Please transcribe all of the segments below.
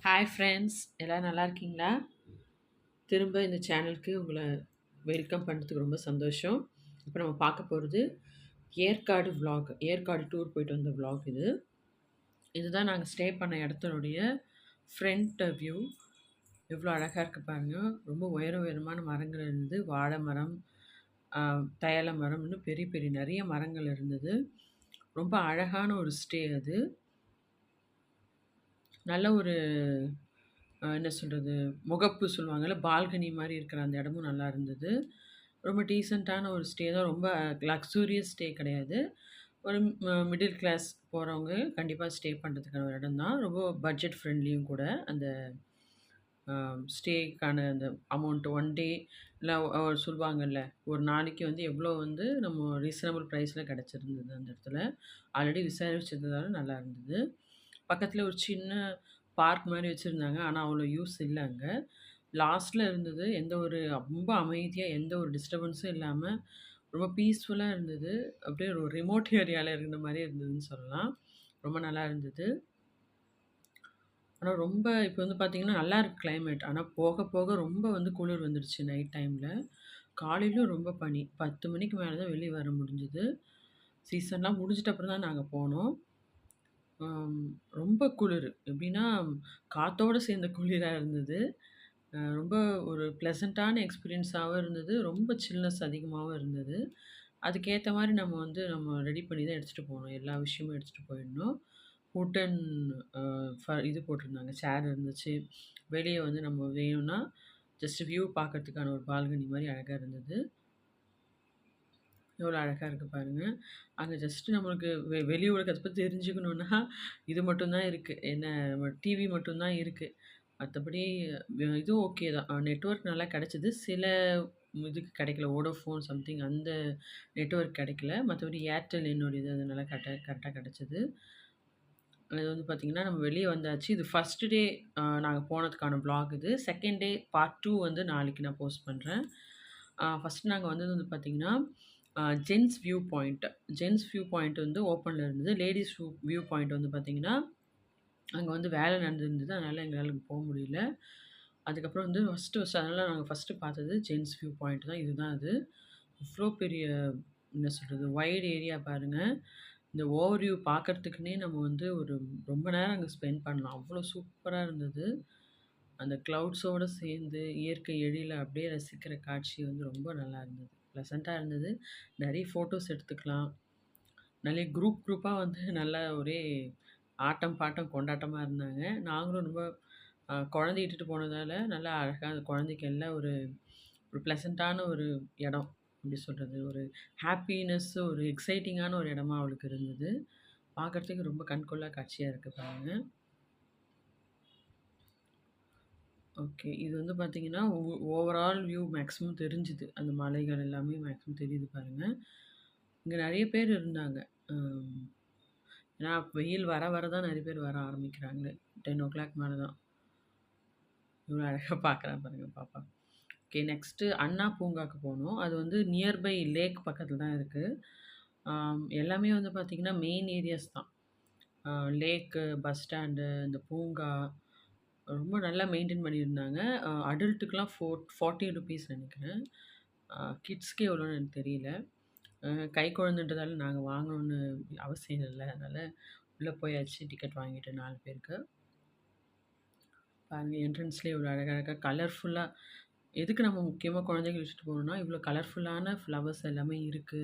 Hi friends, எல்லோரும் நல்லா இருக்கீங்களா? திரும்ப இந்த சேனலுக்கு உங்களை வெல்கம் பண்ணுறதுக்கு ரொம்ப சந்தோஷம். இப்போ நம்ம பார்க்க போகிறது ஏற்காடு vlog. ஏற்காடு டூர் போயிட்டு வந்த vlog இது. இதுதான் நாங்கள் ஸ்டே பண்ண இடத்தினுடைய ஃப்ரண்ட் வியூ. எவ்வளோ அழகாக இருக்குது பாருங்க. ரொம்ப உயரமான மரங்கள் இருந்தது. வாழை மரம், தையல மரம், இன்னும் பெரிய பெரிய நிறைய மரங்கள் இருந்தது. ரொம்ப அழகான ஒரு ஸ்டே அது. நல்ல ஒரு என்ன சொல்கிறது, முகப்பு சொல்லுவாங்கள்ல, பால்கனி மாதிரி இருக்கிற அந்த இடமும் நல்லா இருந்தது. ரொம்ப டீசெண்டான ஒரு ஸ்டே தான். ரொம்ப லக்ஸூரியஸ் ஸ்டே கிடையாது. ஒரு மிடில் கிளாஸ் போகிறவங்க கண்டிப்பாக ஸ்டே பண்ணுறதுக்கான ஒரு இடம் தான். ரொம்ப பட்ஜெட் ஃப்ரெண்ட்லியும் கூட. அந்த ஸ்டேக்கான அந்த அமௌண்ட் ஒன் டே இல்லை சொல்லுவாங்கல்ல, ஒரு நாளைக்கு வந்து எவ்வளோ வந்து நம்ம ரீசனபிள் ப்ரைஸில் கிடச்சிருந்தது அந்த இடத்துல. ஆல்ரெடி விசாரிச்சதுனால நல்லா இருந்தது. பக்கத்தில் ஒரு சின்ன பார்க் மாதிரி வச்சுருந்தாங்க. ஆனால் அவ்வளோ யூஸ் இல்லை அங்கே. லாஸ்ட்டில் இருந்தது. எந்த ஒரு ரொம்ப அமைதியாக, எந்த ஒரு டிஸ்டர்பன்ஸும் இல்லாமல் ரொம்ப பீஸ்ஃபுல்லாக இருந்தது. அப்படியே ஒரு ரிமோட் ஏரியாவில் இருந்த மாதிரியே இருந்ததுன்னு சொல்லலாம். ரொம்ப நல்லா இருந்தது. ஆனா ரொம்ப இப்போ வந்து பார்த்தீங்கன்னா, நல்லா இருக்கு கிளைமேட். ஆனா போக போக ரொம்ப வந்து குளிர் வந்துடுச்சு நைட் டைம்ல. காலையிலும் ரொம்ப பனி. 10 மணிக்கு மேல தான் வெளிய வர முடிஞ்சது. சீசன்லாம் முடிஞ்சிட்ட அப்புறம் தான் நாங்க போனோம். ஆம், ரொம்ப குளிரு. எப்படின்னா, காத்தோட சேர்ந்த குளிரா இருந்தது. ரொம்ப ஒரு ப்ளசன்ட்டான எக்ஸ்பீரியன்ஸாவும் இருந்தது. ரொம்ப சில்னஸ் அதிகமாவும் இருந்தது. அதுக்கேத்த மாரி நம்ம ரெடி பண்ணி தான் எடுத்துட்டு போனோம். எல்லா விஷயமும் எடுத்துட்டு போயிருந்தோம். வுட்டன் அ இது போட்டிருந்தாங்க. சேர் இருந்துச்சு. வெளிய வந்து நம்ம வேணும்னா, ஜஸ்ட் வியூ பார்க்கறதுக்கான ஒரு பால்கனி மாரி அழகா இருந்தது. எவ்வளோ அழகா இருக்கு பாருங்க. அங்க ஜஸ்ட் நம்மளுக்கு வெளி உலகத்த பத்தி தெரிஞ்சுக்கணும்னா, இது மட்டும் தான் இருக்கு. என்ன நம்ம டிவி மட்டும் தான் இருக்கு. மத்தபடி இதுவும் ஓகே தான். நெட்வொர்க் நல்லா கிடைச்சது. சில இதுக்கு கிடைக்கல. வோடாஃபோன் சம்திங் அந்த நெட்வொர்க் கிடைக்கல. மத்தபடி ஏர்டெல் என்னோடது அது நல்லா கரெக்ட்டா கிடைச்சது. அது வந்து பார்த்தீங்கன்னா, நம்ம வெளிய வந்தாச்சு. இது ஃபர்ஸ்ட் டே நாங்க போனதுக்கான வ்ளாக் இது. செகண்ட் டே பார்ட் 2 வந்து நாளைக்கு நான் போஸ்ட் பண்றேன். ஃபர்ஸ்ட் நாங்க வந்தது வந்து பார்த்தீங்கன்னா, gents view point. Gents view point வந்து ஓப்பன்ல இருந்தது. லேடீஸ் வியூ பாயிண்ட் வந்து பார்த்தீங்கன்னா, அங்க வந்து வேலை நடந்திருந்தது. அதனால எங்களால போ முடியல. அதுக்கப்புறம் வந்து ஃபர்ஸ்ட்டு அதனால நாங்க ஃபர்ஸ்ட்டு பார்த்தது ஜென்ஸ் வியூ பாயிண்ட் தான். இதுதான் அது. இவ்ளோ பெரிய என்ன சொல்றது, வைட் ஏரியா பாருங்க. இந்த ஓவர் வியூ பார்க்கறதுக்குன்னே நம்ம வந்து ஒரு ரொம்ப நேரம் அங்க ஸ்பெண்ட் பண்ணலாம். அவ்ளோ சூப்பரா இருந்தது. அந்த கிளவுட்ஸோட சேர்ந்து இயற்கை எழில அப்படியே ரசிக்கிற காட்சி வந்து ரொம்ப நல்லா இருந்தது. ப்ளசன்ட்டா இருந்தது. நெறைய ஃபோட்டோஸ் எடுத்துக்கலாம். நெறைய குரூப்பா வந்து நல்லா ஒரே ஆட்டம், பாட்டம், கொண்டாட்டமா இருந்தாங்க. நாங்களும் ரொம்ப குழந்தைய இட்டுட்டு போனதால, நல்லா அழகா அந்த குழந்தைக்கு எல்லாம் ஒரு ஒரு ப்ளசன்ட்டான ஒரு இடம். எப்படி சொல்றது? ஒரு ஹேப்பினஸ், ஒரு எக்ஸைட்டிங்கான ஒரு இடமா அவளுக்கு இருந்தது. பார்க்கறதுக்கு ரொம்ப கண்கொள்ளா காட்சியா இருக்கு பாருங்க. ஓகே. இது வந்து பார்த்தீங்கன்னா, ஓவரால் வியூ மேக்ஸிமம் தெரிஞ்சுது. அந்த மலைகள் எல்லாமே மேக்ஸிமம் தெரியுது பாருங்க. இங்க நெறைய பேர் இருந்தாங்க. அம் ஏன்னா வெயில் வர வர தான் நெறைய பேர் வர ஆரம்பிக்கிறாங்களே. 10:00 மேல தான். இவ்வளோ அழகா பார்க்குறா பாருங்க பாப்பா. ஓகே. நெக்ஸ்ட்டு அண்ணா பூங்காக்கு போனோம். அது வந்து நியர்பை லேக் பக்கத்தில தான் இருக்கு. எல்லாமே வந்து பார்த்தீங்கன்னா, மெயின் ஏரியாஸ் தான். லேக்கு, பஸ் ஸ்டாண்டு, இந்த பூங்கா ரொம்ப நல்லா மெயின்டெயின் பண்ணியிருந்தாங்க. அடல்ட்டுக்குலாம் ₹40 நெனைக்கிறேன். கிட்ஸ்க்கு எவ்வளோன்னு எனக்கு தெரியல. கை குழந்தைன்றதால நாங்க வாங்கணும்னு அவசியம் இல்ல. அதனால உள்ள போயாச்சு டிக்கெட் வாங்கிட்டு 4 பேருக்கு. பாருங்க என்ட்ரன்ஸ்லயே இவ்வளோ அழகழகா கலர்ஃபுல்லா எதுக்கு நம்ம முக்கியமா குழந்தைகள வச்சுட்டு போறோம்னா, இவ்வளோ கலர்ஃபுல்லான ஃப்ளவர்ஸ் எல்லாமே இருக்கு.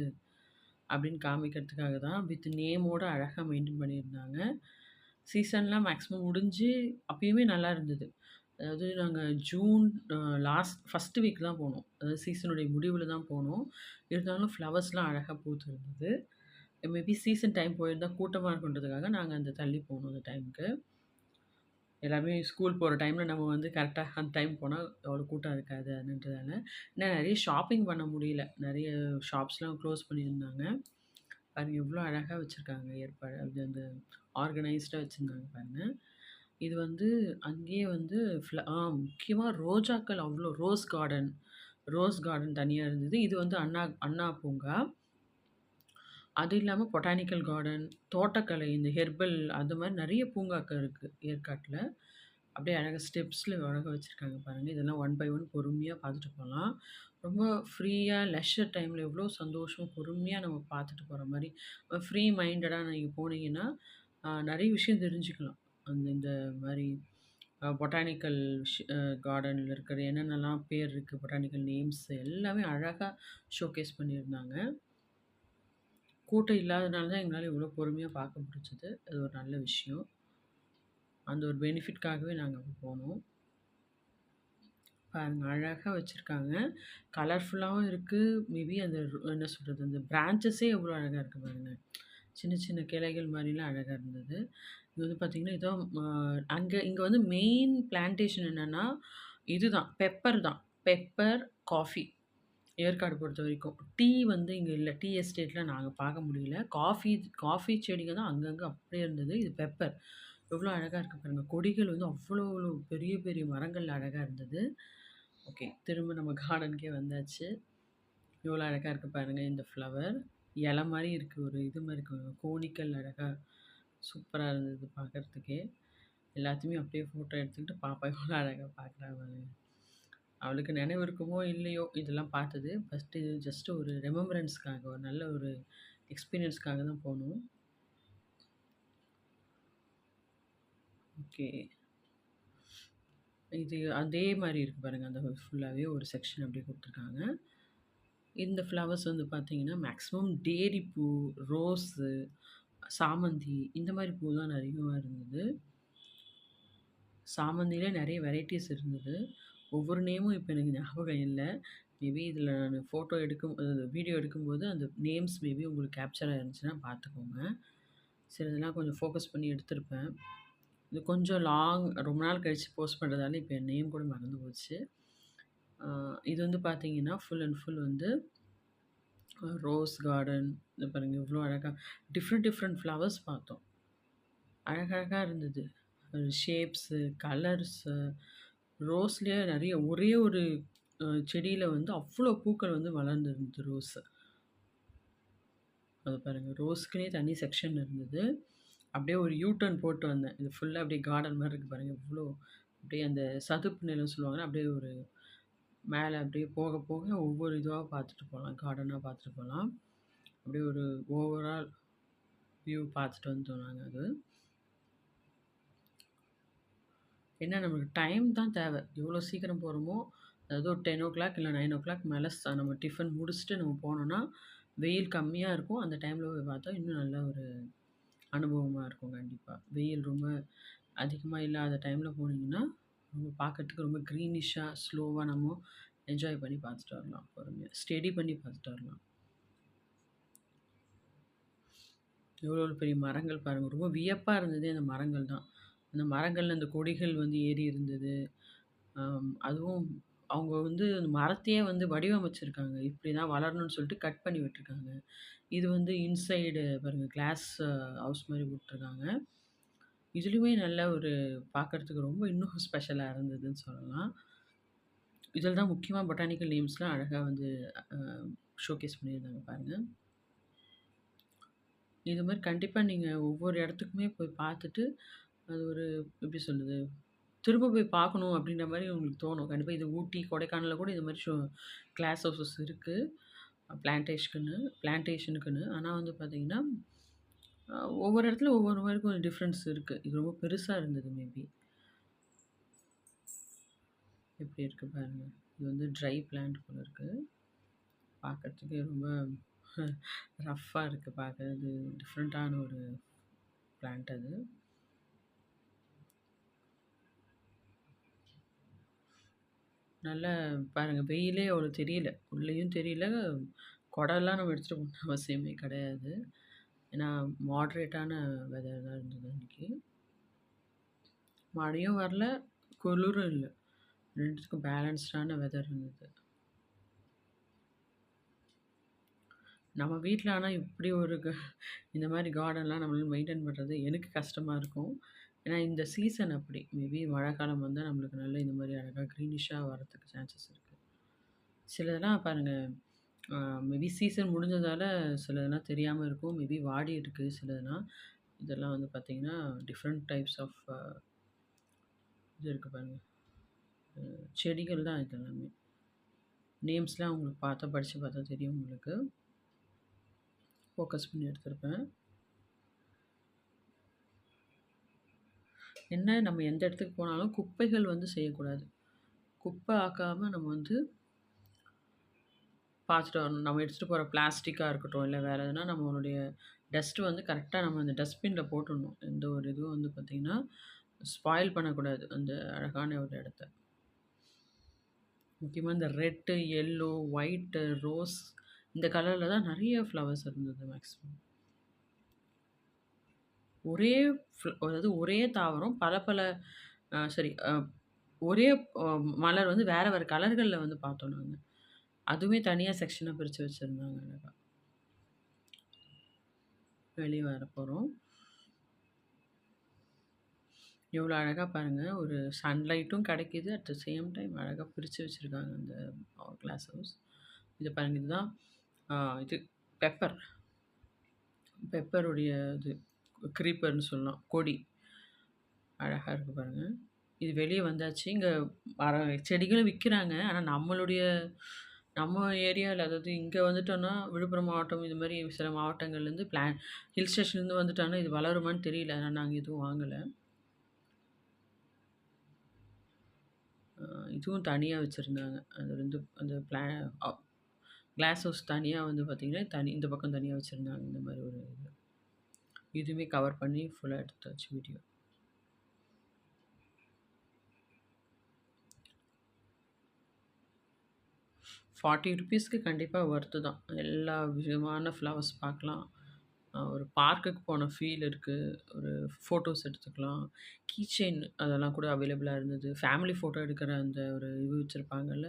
அப்படின்னு காமிக்கிறதுக்காக தான். வித் நேமோட அழகா மெயின்டெயின் பண்ணியிருந்தாங்க. சீசன்லாம் மேக்ஸிமம் முடிஞ்சு அப்பயுமே நல்லா இருந்தது. அதாவது நாங்க ஜூன் ஃபர்ஸ்ட் வீக் தான் போனோம். அதாவது சீசனுடைய முடிவுல தான் போனோம். இருந்தாலும் ஃப்ளவர்ஸ்லாம் அழகா பூத்திருந்தது. மேபி சீசன் டைம் போயிருந்தா கூட்டமா இருக்குன்றதுக்காக நாங்க அந்த தள்ளி போனோம் அந்த டைம்க்கு. எல்லாருமே ஸ்கூல் போற டைம்ல நம்ம வந்து கரெக்ட்டா அந்த டைம் போனா அவ்வளோ கூட்டம் இருக்காது அதுன்றதால. ஏன்னா நெறைய ஷாப்பிங் பண்ண முடியல. நெறைய ஷாப்ஸ்லாம் க்ளோஸ் பண்ணியிருந்தாங்க. பாருங்க எவ்வளோ அழகா வச்சிருக்காங்க ஏற்பாடு. அது அந்த ஆர்கனைஸ்டா வச்சிருந்தாங்க பாருங்க. இது வந்து அங்கேயே வந்து முக்கியமா ரோஜாக்கள் அவ்ளோ ரோஸ் கார்டன் தனியா இருந்தது. இது வந்து அண்ணா அண்ணா பூங்கா. அது இல்லாம பொட்டானிக்கல் கார்டன், தோட்டக்கலை, இந்த ஹெர்பல் அது மாரி நெறைய பூங்காக்கள் இருக்கு ஏற்காட்ல. அப்படியே அழகா ஸ்டெப்ஸ்ல அழகா வச்சிருக்காங்க பாருங்க. இதெல்லாம் ஒன் பை ஒன் பொறுமையா பார்த்துட்டு போலாம். ரொம்ப ஃப்ரீயா லெஷர் டைம்ல எவ்வளோ சந்தோஷமா பொறுமையா நம்ம பார்த்துட்டு போற மாரி, ஃப்ரீ மைண்டடா நீங்க போனீங்கன்னா, நெறைய விஷயம் தெரிஞ்சுக்கலாம். இந்த மாரி பொட்டானிக்கல் கார்டன்ல இருக்கிற என்னென்னலாம் பேர் இருக்கு, பொட்டானிக்கல் நேம்ஸ் எல்லாமே அழகா ஷோகேஸ் பண்ணியிருந்தாங்க. கூட்டம் இல்லாதனால தான் எங்களால இவ்வளோ பொறுமையா பார்க்க முடிஞ்சது. அது ஒரு நல்ல விஷயம். அந்த ஒரு பெனிஃபிட்காகவே நாங்க அப்ப போனோம். பாருங்க அழகா வச்சிருக்காங்க. கலர்ஃபுல்லாவும் இருக்கு. மேபி அந்த என்ன சொல்றது, அந்த பிரான்ச்சஸே எவ்வளோ அழகா இருக்கு பாருங்க. சின்ன சின்ன கிளைகள் மாரிலாம் அழகா இருந்தது. இது வந்து பார்த்தீங்கன்னா, ஏதோ இங்க வந்து மெயின் பிளான்டேஷன் என்னன்னா, இதுதான் பெப்பர் தான். Pepper, coffee. ஏற்காடு பொறுத்தவரைக்கும். டீ வந்து இங்க இல்ல. டீ எஸ்டேட்ல நாங்க பார்க்க முடியல. காஃபி காஃபி செடிங்க தான் அங்கங்க அப்படியே இருந்தது. இது பெப்பர். எவ்வளோ அழகா இருக்கு பாருங்க. கொடிகள் வந்து அவ்வளோ பெரிய பெரிய மரங்கள் அழகா இருந்தது. ஓகே. திரும்ப நம்ம கார்டனுக்கே வந்தாச்சு. எவ்வளோ அழகா இருக்கு பாருங்க இந்த ஃப்ளவர். இலை மாரி இருக்கு. ஒரு இது மாரி இருக்கு. கோனிக்கல் அழகா சூப்பரா இருந்தது பார்க்கறதுக்கே. எல்லாத்தையுமே அப்படியே ஃபோட்டோ எடுத்துக்கிட்டு பாப்பா எவ்வளோ அழகா பார்க்குறா பாருங்க. அவளுக்கு நினைவு இருக்குமோ இல்லையோ இதெல்லாம் பார்த்தது. ஃபர்ஸ்ட்டு ஜஸ்ட் ஒரு ரெமெம்பரன்ஸ்க்காக ஒரு நல்ல ஒரு எக்ஸ்பீரியன்ஸ்க்காக தான் போனோம். ஓகே. இது அதே மாரி இருக்கு பாருங்க. அந்த ஃபுல்லாவே ஒரு செக்ஷன் அப்படியே குடுத்துருக்காங்க. இந்த ஃப்ளவர்ஸ் வந்து பார்த்தீங்கன்னா, மேக்ஸிமம் டேரி பூ, ரோஸு, சாமந்தி இந்த மாரி பூ தான் அதிகமா இருந்தது. சாமந்தியில நெறைய வெரைட்டீஸ் இருந்தது. ஒவ்வொரு நேமும் இப்ப எனக்கு ஞாபகம் இல்ல. மேபி இதில நானு ஃபோட்டோ எடுக்கும் வீடியோ எடுக்கும்போது அந்த நேம்ஸ் மேபி உங்களுக்கு கேப்சர் ஆயிருந்துச்சுன்னா பார்த்துக்கோங்க. சிலதெல்லாம் கொஞ்சம் ஃபோக்கஸ் பண்ணி எடுத்திருப்பேன். இது கொஞ்சம் ரொம்ப நாள் கழிச்சு போஸ்ட் பண்றதால இப்ப என் நேம் கூட மறந்து போச்சு. அ இது வந்து பார்த்தீங்கன்னா, ஃபுல் அண்ட் ஃபுல் வந்து ரோஸ் கார்டன். இது பாருங்க எவ்ளோ அழகா டிஃப்ரெண்ட் டிஃப்ரெண்ட் ஃப்ளவர்ஸ் பார்த்தோம். அழகழகா இருந்தது. ஷேப்ஸு, கலர்ஸு, ரோஸ்லயே நெறைய ஒரே ஒரு செடியில வந்து அவ்ளோ பூக்கள் வந்து வளர்ந்திருந்தது ரோஸு. அது பாருங்க ரோஸ்க்குன்னே தனி செக்ஷன் இருந்தது. அப்படியே ஒரு யூ டர்ன் போட்டு வந்தேன். இது ஃபுல்லா அப்படியே கார்டன் மாரி இருக்கு பாருங்க. எவ்ளோ அப்படியே அந்த சதுப்பு நிலம் சொல்லுவாங்கல்ல, அப்படியே ஒரு மேல அப்படியே போக போக ஒவ்வொரு இதுவா பார்த்துட்டு போலாம். கார்டனா பார்த்துட்டு போலாம். அப்படியே ஒரு ஓவரால் வியூ பார்த்துட்டு வந்தோம் நாங்க அது. என்ன நமக்கு டைம் தான் தேவை. எவ்வளோ சீக்கிரம் போறோமோ, அதாவது ஒரு 10:00 இல்ல 9:00 மேல நம்ம டிஃபன் முடிச்சுட்டு நம்ம போனோம்னா, வெயில் கம்மியா இருக்கும். அந்த டைம்ல போய் பார்த்தா இன்னும் நல்ல ஒரு அனுபவமா இருக்கும் கண்டிப்பா. வெயில் ரொம்ப அதிகமா இல்லாத டைம்ல போனீங்கன்னா, ரொம்ப பார்க்கறதுக்கு ரொம்ப கிரீனிஷா, ஸ்லோவா நம்ம என்ஜாய் பண்ணி பார்த்துட்டு வரலாம் பொறுமையா. ஸ்டடி பண்ணி பார்த்துட்டு வரலாம். எவ்வளோ பெரிய மரங்கள் பாருங்க. ரொம்ப வியப்பா இருந்ததே அந்த மரங்கள் தான். அந்த மரங்கள்ல அந்த கொடிகள் வந்து ஏறி இருந்தது. அதுவும் அவங்க வந்து அந்த மரத்தையே வந்து வடிவமைச்சிருக்காங்க. இப்படிதான் வளரணும்னு சொல்லிட்டு கட் பண்ணி விட்டுருக்காங்க. இது வந்து இன்சைடு பாருங்க கிளாஸ் ஹவுஸ் மாரி விட்டுருக்காங்க. இதுலயுமே நல்ல ஒரு பார்க்கறதுக்கு ரொம்ப இன்னும் ஸ்பெஷலா இருந்ததுன்னு சொல்லலாம். இதில தான் முக்கியமா பொட்டானிக்கல் நேம்ஸ்லாம் அழகா வந்து அ ஷோகேஸ் பண்ணியிருந்தாங்க பாருங்க. இது மாரி கண்டிப்பா நீங்க ஒவ்வொரு இடத்துக்குமே போய் பார்த்துட்டு, அது ஒரு எப்படி சொல்றது? திரும்ப போய் பார்க்கணும் அப்படின்ற மாரி உங்களுக்கு தோணும். கண்டிப்பா இது ஊட்டி, கொடைக்கானல்ல கூட இது மாரி கிளாஸ் ஹவுஸஸ் இருக்கு. பிளான்டேஷனுக்குன்னு. ஆனா வந்து பார்த்தீங்கன்னா, ஒவ்வொரு இடத்துல ஒவ்வொரு மாரி கொஞ்சம் டிஃப்ரென்ஸ் இருக்கு. இது ரொம்ப பெருசா இருந்தது மேபி. எப்படி இருக்கு பாருங்க. இது வந்து ட்ரை பிளான்ட் போல இருக்கு. பார்க்கறதுக்கே ரொம்ப ரஃப்பா இருக்கு பார்க்க. அது டிஃப்ரெண்ட்டான ஒரு பிளான்ட் அது. நல்லா பாருங்க வெயிலே அவ்வளோ தெரியல. உள்ளேயும் தெரியல. கொடைலாம் நம்ம எடுத்துட்டு போகணும்னு அவசியமே கிடையாது. ஏன்னா மாடரேட்டான வெதர் தான் இருந்தது அன்னைக்கு. மழையும் வரல, குளிரும் இல்ல. 2த்துக்கும் பேலன்ஸ்டான வெதர் இருந்தது. நம்ம வீட்ல ஆனா இப்படி ஒரு இந்த மாரி கார்டன்லாம் நம்மளால மெயின்டெயின் பண்றது எனக்கு கஷ்டமா இருக்கும். ஏன்னா இந்த சீசன் அப்படி. மேபி மழைக்காலம் வந்தா நம்மளுக்கு நல்ல இந்த மாரி அழகா கிரீனிஷா வரதுக்கு சான்சஸ் இருக்கு. சிலதெல்லாம் பாருங்க, அ மேபி சீசன் முடிஞ்சதால சிலதெல்லாம் தெரியாம இருக்கும். மேபி வாடி இருக்கு சிலதெல்லாம். இதெல்லாம் வந்து பார்த்தீங்கன்னா, டிஃப்ரெண்ட் டைப்ஸ் ஆஃப் இது இருக்கு பாருங்க. செடிகள் தான் இது எல்லாமே. நேம்ஸ்லாம் உங்களுக்கு படிச்சு பார்த்தா தெரியும் உங்களுக்கு. ஃபோக்கஸ் பண்ணி எடுத்திருப்பேன். என்ன நம்ம எந்த இடத்துக்கு போனாலும் குப்பைகள் வந்து செய்யக்கூடாது. குப்பை ஆக்காம நம்ம வந்து பார்த்துட்டு வரணும். நம்ம எடுத்துட்டு போற பிளாஸ்டிக்கா இருக்கட்டும், இல்ல வேற எதுனா நம்மளுடைய டஸ்ட் வந்து கரெக்ட்டா நம்ம அந்த டஸ்ட்பின்ல போட்டுடணும். எந்த ஒரு இதுவும் வந்து பார்த்தீங்கன்னா, ஸ்பாயில் பண்ணக்கூடாது அந்த அழகான ஒரு இடத்த. முக்கியமா இந்த ரெட்டு, எல்லோ, ஒயிட்டு, ரோஸ் இந்த கலர்ல தான் நெறைய ஃப்ளவர்ஸ் இருந்தது மேக்ஸிமம். ஒரே அதாவது ஒரே தாவரம் பல பல சரி ஒரே அ மலர் வந்து வேற வேற கலர்கள்ல வந்து பார்த்தோம் நாங்க. அதுவுமே தனியா செக்ஷனா பிரிச்சு வச்சிருந்தாங்க அழகா. வெளிய வரப்போறோம். எவ்வளோ அழகா பாருங்க. ஒரு சன்லைட்டும் கிடைக்குது. அட் த சேம் டைம் அழகா பிரிச்சு வச்சிருக்காங்க அந்த கிளாஸ் ஹவுஸ். இது பாருங்க இதுதான் ஆ இது பெப்பர். பெப்பருடைய இது க்ரீப்பர்ன்னு சொல்லலாம். கொடி. அழகா இருக்கு பாருங்க. இது வெளிய வந்தாச்சு. இங்க செடிகளும் விக்கிறாங்க. ஆனா நம்ம ஏரியால அதாவது இங்க வந்துட்டோம்னா, விழுப்புரம் மாவட்டம் இது மாரி சில மாவட்டங்கள்லேருந்து ஹில் ஸ்டேஷன்லேருந்து வந்துட்டோம்னா, இது வளருமான்னு தெரியல. ஆனா நாங்க எதுவும் வாங்கல. இதுவும் தனியா வச்சிருந்தாங்க. அது வந்து அந்த அ கிளாஸ் ஹவுஸ் தனியா வந்து பார்த்தீங்கன்னா, இந்த பக்கம் தனியா வச்சிருந்தாங்க. இந்த மாரி ஒரு இது. இதுவுமே கவர் பண்ணி ஃபுல்லா எடுத்தாச்சு வீடியோ. ₹40க்கு கண்டிப்பா ஒர்த்து தான். எல்லா விதமான ஃப்ளவர்ஸ் பார்க்கலாம். ஒரு பார்க்குக்கு போன ஃபீல் இருக்கு. ஒரு ஃபோட்டோஸ் எடுத்துக்கலாம். கீ செயின் அதெல்லாம் கூட அவைலபிளா இருந்தது. ஃபேமிலி ஃபோட்டோ எடுக்கிற அந்த ஒரு இது வச்சிருப்பாங்கல்ல.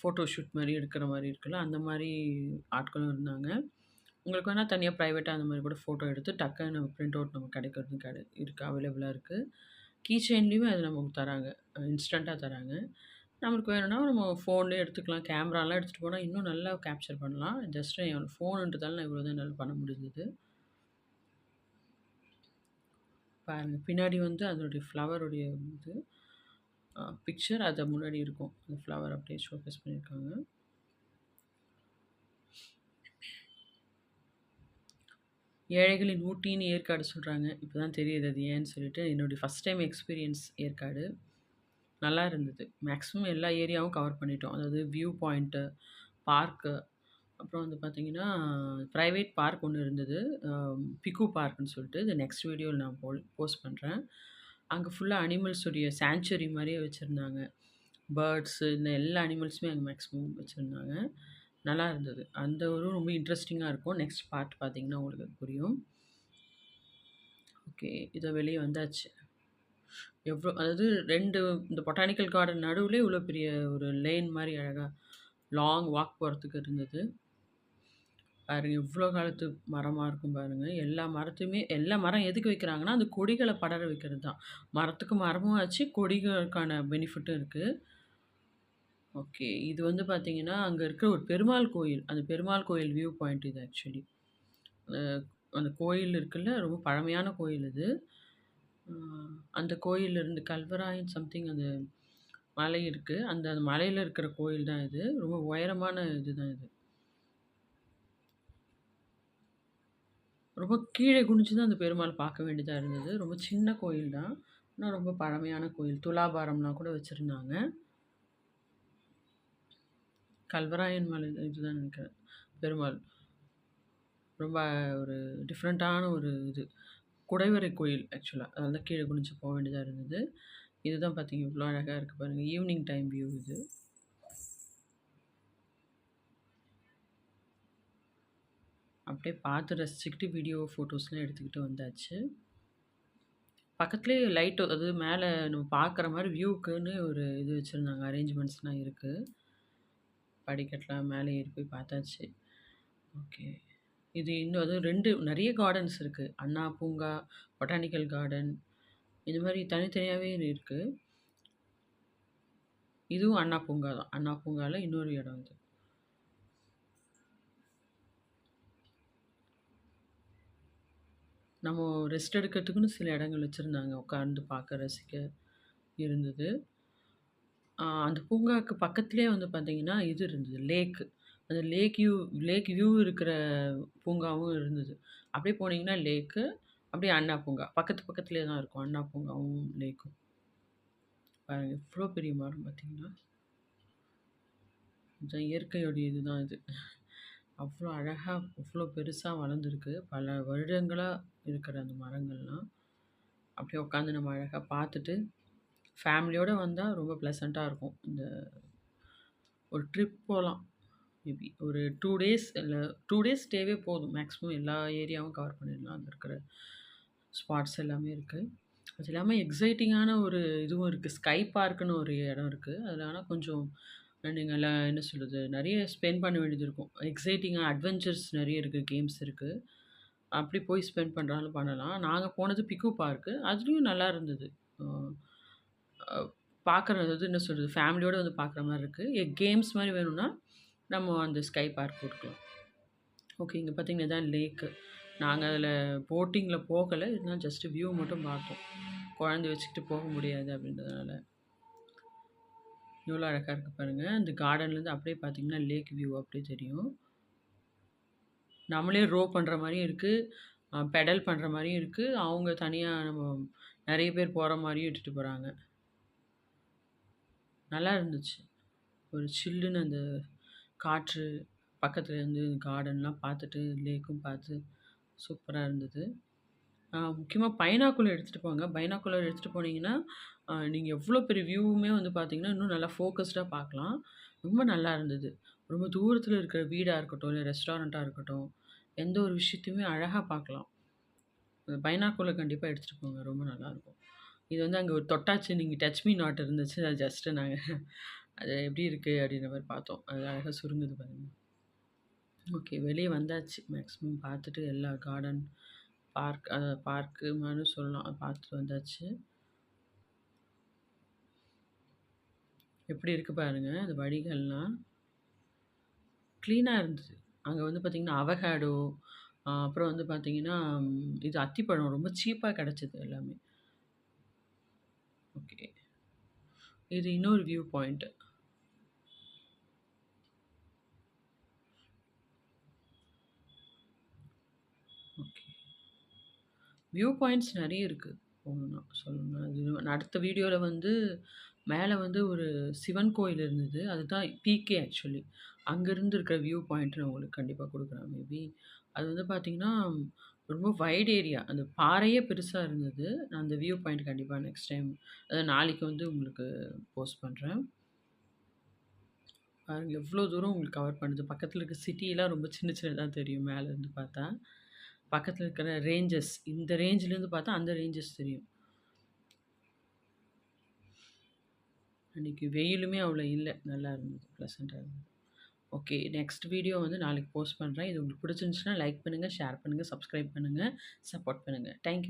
ஃபோட்டோ ஷூட் மாரி எடுக்கிற மாரி இருக்குல்ல, அந்த மாரி ஆட்களும் இருந்தாங்க. உங்களுக்கு வேணா தனியா பிரைவேட்டா அந்த மாரி கூட ஃபோட்டோ எடுத்து டக்குன்னு நம்ம பிரிண்ட் அவுட் நமக்கு கிடைக்கிறது இருக்கு அவைலபிளா இருக்கு. கீ செயின்லயுமே அது நமக்கு தராங்க. இன்ஸ்டன்ட்டா தராங்க. நம்மளுக்கு வேணும்னா நம்ம ஃபோன்லயே எடுத்துக்கலாம். கேமராலாம் எடுத்துட்டு போனா இன்னும் நல்லா கேப்சர் பண்ணலாம். ஜஸ்ட் என் ஃபோனுன்றதால நான் இவ்வளோ தான் என்னால பண்ண முடிஞ்சது. பாருங்க பின்னாடி வந்து அதனுடைய ஃப்ளவருடைய இது பிக்சர் அது முன்னாடி இருக்கும். அந்த ஃப்ளவர் அப்படியே ஷோகேஸ் பண்ணியிருக்காங்க. ஏழைகளின் ஊட்டின்னு ஏற்காடு சொல்றாங்க. இப்ப தான் தெரியுது அது ஏன்னு சொல்லிட்டு. என்னுடைய ஃபர்ஸ்ட் டைம் எக்ஸ்பீரியன்ஸ் ஏற்காடு. நல்லா இருந்தது. மேக்ஸிமம் எல்லா ஏரியாவும் கவர் பண்ணிட்டோம். அதாவது வியூ பாயிண்ட்டு, பார்க்கு, அப்புறம் வந்து பார்த்தீங்கன்னா, பிரைவேட் பார்க் ஒண்ணு இருந்தது. அ பிக்கு பார்க்ன்னு சொல்லிட்டு. இது நெக்ஸ்ட் வீடியோல நான் போஸ்ட் பண்றேன். அங்க ஃபுல்லா அனிமல்ஸ் உடைய சாங்சுரி மாரியே வச்சிருந்தாங்க. பேர்ட்ஸு இந்த எல்லா அனிமல்ஸுமே அங்க மேக்ஸிமம் வச்சிருந்தாங்க. நல்லா இருந்தது. அந்த ஒரு ரொம்ப இன்ட்ரஸ்டிங்கா இருக்கும். நெக்ஸ்ட் பார்ட் பார்த்தீங்கன்னா உங்களுக்கு அது புரியும். ஓகே. இத வெளிய வந்தாச்சு. அதாவது 2 இந்த பொட்டானிக்கல் கார்டன் நடுவுலயே இவ்ளோ பெரிய ஒரு லேன் மாரி அழகா லாங் வாக் போறதுக்கு இருந்தது. பாருங்க எவ்ளோ காலத்து மரமா இருக்கும் பாருங்க. எல்லா மரம் எதுக்கு வைக்கிறாங்கன்னா, அந்த கொடிகள படர வைக்கிறது தான். மரத்துக்கு மரமும் ஆச்சு, கொடிகளுக்கான பெனிஃபிட்டும் இருக்கு. ஓகே. இது வந்து பார்த்தீங்கன்னா, அங்க இருக்கிற ஒரு பெருமாள் கோயில். அந்த பெருமாள் கோயில் வியூ பாயிண்ட் இது ஆக்சுவலி. அ அந்த கோயில் இருக்குல்ல, ரொம்ப பழமையான கோயில் இது. அ அந்த கோயில் இருந்து கல்வராயன் சம்திங் அந்த மலை இருக்கு. அந்த அந்த மலையில இருக்கிற கோயில் தான் இது. ரொம்ப உயரமான இதுதான் இது. ரொம்ப கீழ குனிஞ்சு தான் அந்த பெருமாள் பார்க்க வேண்டியதா இருந்தது. ரொம்ப சின்ன கோயில் தான். ஆனா ரொம்ப பழமையான கோயில். துலாபாரம்லாம் கூட வச்சிருந்தாங்க. கல்வராயன் மலை இதுதான் நெனைக்கிறேன். பெருமாள். ரொம்ப ஒரு டிஃப்ரெண்ட்டான ஒரு இது. குடைவரை கோயில் ஆக்சுவலா. அதனால கீழ குனிஞ்சு போ வேண்டியதா இருந்தது. இதுதான் பார்த்தீங்க இவ்ளோ அழகா இருக்கு பாருங்க. ஈவினிங் டைம் வியூ இது. அப்படியே பார்த்து ரசிச்சுக்கிட்டு வீடியோ, ஃபோட்டோஸ்லாம் எடுத்துக்கிட்டு வந்தாச்சு. பக்கத்திலேயே அதாவது மேல நம்ம பார்க்குற மாரி வியூக்குன்னு ஒரு இது வச்சிருந்தாங்க. அரேஞ்ச்மெண்ட்ஸ்லாம் இருக்கு. படிக்கட்டுலாம் மேலே ஏறி போய் பார்த்தாச்சு. ஓகே. இது இன்னும் அது 2 நெறைய கார்டன்ஸ் இருக்கு. அண்ணா பூங்கா, பொட்டானிக்கல் கார்டன் இது மாரி தனித்தனியாவே இருக்கு. இதுவும் அண்ணா பூங்கா தான். அண்ணா பூங்கால இன்னொரு இடம் இது. நம்ம ரெஸ்ட் எடுக்கிறதுக்குன்னு சில இடங்கள் வச்சிருந்தாங்க. உட்கார்ந்து பார்க்க, ரசிக்க. இருந்தது. அந்த பூங்காவுக்கு பக்கத்திலேயே வந்து பார்த்தீங்கன்னா, இது இருந்தது லேக்கு. அந்த லேக் வியூ இருக்கிற பூங்காவும் இருந்தது. அப்படியே போனீங்கன்னா லேக்கு, அப்படியே அண்ணா பூங்கா. பக்கத்து பக்கத்திலேயே தான் இருக்கும். அண்ணா பூங்காவும், லேக்கும். பாருங்க எவ்ளோ பெரிய மரம் பார்த்தீங்களா? கொஞ்சம் இயற்கையோடைய இதுதான் இது. அவ்ளோ அழகா, அவ்ளோ பெருசா வளர்ந்துருக்கு. பல வருடங்களா இருக்கிற அந்த மரங்கள்லாம். அப்படியே உட்காந்து நம்ம அழகா பார்த்துட்டு, ஃபேமிலியோட வந்தா ரொம்ப ப்ளசன்ட்டா இருக்கும். ஒரு ட்ரிப் போலாம். மேபி ஒரு 2 டேஸ் இல்ல 2 டேஸ் ஸ்டேவே போதும். மேக்ஸிமம் எல்லா ஏரியாவும் கவர் பண்ணிடலாம். அங்க இருக்கிற ஸ்பாட்ஸ் எல்லாமே இருக்கு. அது இல்லாம எக்ஸைட்டிங்கான ஒரு இதுவும் இருக்கு. ஸ்கை பார்க்ன்னு ஒரு இடம் இருக்கு. அதுல ஆனா கொஞ்சம் நீங்க என்ன சொல்றது? நெறைய ஸ்பெண்ட் பண்ண வேண்டியது இருக்கும். எக்ஸைட்டிங்கா அட்வென்ச்சர்ஸ் நெறைய இருக்கு. கேம்ஸ் இருக்கு. அப்படி போய் ஸ்பெண்ட் பண்றாலும் பண்ணலாம். நாங்க போனது பிக்கு பார்க்கு. அதுலயும் நல்லா இருந்தது. அ அ பார்க்குறது என்ன சொல்றது? ஃபேமிலியோட வந்து பார்க்குற மாரி இருக்கு. கேம்ஸ் மாரி வேணும்னா, நம்ம அந்த ஸ்கை பார்க் போட்டுக்கலாம். ஓகே. இங்க பார்த்தீங்கன்னா, இதான் லேக்கு. நாங்க அதில போட்டிங்கில போகல. இருந்தாலும் ஜஸ்ட் வியூ மட்டும் பார்த்தோம். குழந்தைய வச்சுக்கிட்டு போக முடியாது அப்படின்றதுனால. எவ்வளோ அழகா இருக்கு பாருங்க. இந்த கார்டன்லேருந்து அப்படியே பார்த்தீங்கன்னா, லேக் வியூ அப்படியே தெரியும். நம்மளே ரோ பண்ற மாரியும் இருக்கு. பெடல் பண்ற மாரியும் இருக்கு. அவங்க தனியா நம்ம நெறைய பேர் போற மாரியும் இட்டுட்டு போறாங்க. நல்லா இருந்துச்சு. ஒரு சில்லுன்னு அந்த காற்று, பக்கத்துல இருந்து கார்டன்லாம் பார்த்துட்டு, லேக்கும் பார்த்து சூப்பரா இருந்தது. முக்கியமா பைனாக்குலர் எடுத்துட்டு போங்க. பைனாக்குலர் எடுத்துட்டு போனீங்கன்னா, நீங்க எவ்ளோ பெரிய வியூவுமே வந்து பார்த்தீங்கன்னா, இன்னும் நல்லா ஃபோக்கஸ்டா பார்க்கலாம். ரொம்ப நல்லா இருந்தது. ரொம்ப தூரத்தில இருக்கிற வீடா இருக்கட்டும், இல்ல ரெஸ்டாரண்ட்டா இருக்கட்டும், எந்த ஒரு விஷயத்தையுமே அழகா பார்க்கலாம். பைனாக்குலர் கண்டிப்பா எடுத்துட்டு போங்க. ரொம்ப நல்லாயிருக்கும். இது வந்து அங்க ஒரு தொட்டாச்சு நீங்க டச் மீ நாட் இருந்துச்சு. அது ஜஸ்ட்டு நாங்க அது எப்படி இருக்கு அப்படின்ற மாரி பார்த்தோம். அது அழகா சுருங்குது பாருங்க. ஓகே. வெளிய வந்தாச்சு. மேக்ஸிமம் பார்த்துட்டு எல்லா கார்டன், பார்க்கு மாரி சொல்லலாம். பார்த்துட்டு வந்தாச்சு. எப்படி இருக்கு பாருங்க, அந்த வழிகள்லாம். கிளீனா இருந்தது. அங்க வந்து பார்த்தீங்கன்னா, அவகாடோ, அப்புறம் வந்து பார்த்தீங்கன்னா, இது அத்திப்பழம் ரொம்ப சீப்பா கிடைச்சது எல்லாமே. ஓகே. இது இன்னொரு view point. Okay. View points நெறைய இருக்கு. போணும்னா சொல்லணும்னா. அது அடுத்த வீடியோல வந்து மேல வந்து ஒரு சிவன் கோயில் இருந்தது. அதுதான் பீக்கே ஆக்சுவலி. அங்கருந்து இருக்கிற வியூ பாயிண்ட் நான் உங்களுக்கு கண்டிப்பா குடுக்குறேன் மேபி. அது வந்து பார்த்தீங்கன்னா, ரொம்ப வைட் ஏரியா. அந்த பாறையே பெருசா இருந்தது. நான் அந்த வியூ பாயிண்ட் கண்டிப்பா நெக்ஸ்ட் டைம் அதாவது நாளைக்கு வந்து உங்களுக்கு போஸ்ட் பண்றேன். பாருங்க எவ்ளோ தூரம் உங்களுக்கு கவர் பண்ணுது. பக்கத்துல இருக்க சிட்டிலாம் ரொம்ப சின்ன சின்னதா தெரியும் மேலருந்து பார்த்தா. பக்கத்துல இருக்கிற ரேஞ்சஸ் இந்த ரேஞ்ச்லேருந்து பார்த்தா அந்த ரேஞ்சஸ் தெரியும். அன்னைக்கு வெயிலுமே அவ்வளோ இல்ல. நல்லா இருந்தது. ப்ளசன்ட்டா இருந்தது. ஓகே. நெக்ஸ்ட் வீடியோ வந்து நாளைக்கு போஸ்ட் பண்றேன். இது உங்களுக்கு பிடிச்சிருந்துச்சுன்னா லைக் பண்ணுங்க, ஷேர் பண்ணுங்க, சப்ஸ்கிரைப் பண்ணுங்க, சப்போர்ட் பண்ணுங்க. Thank you.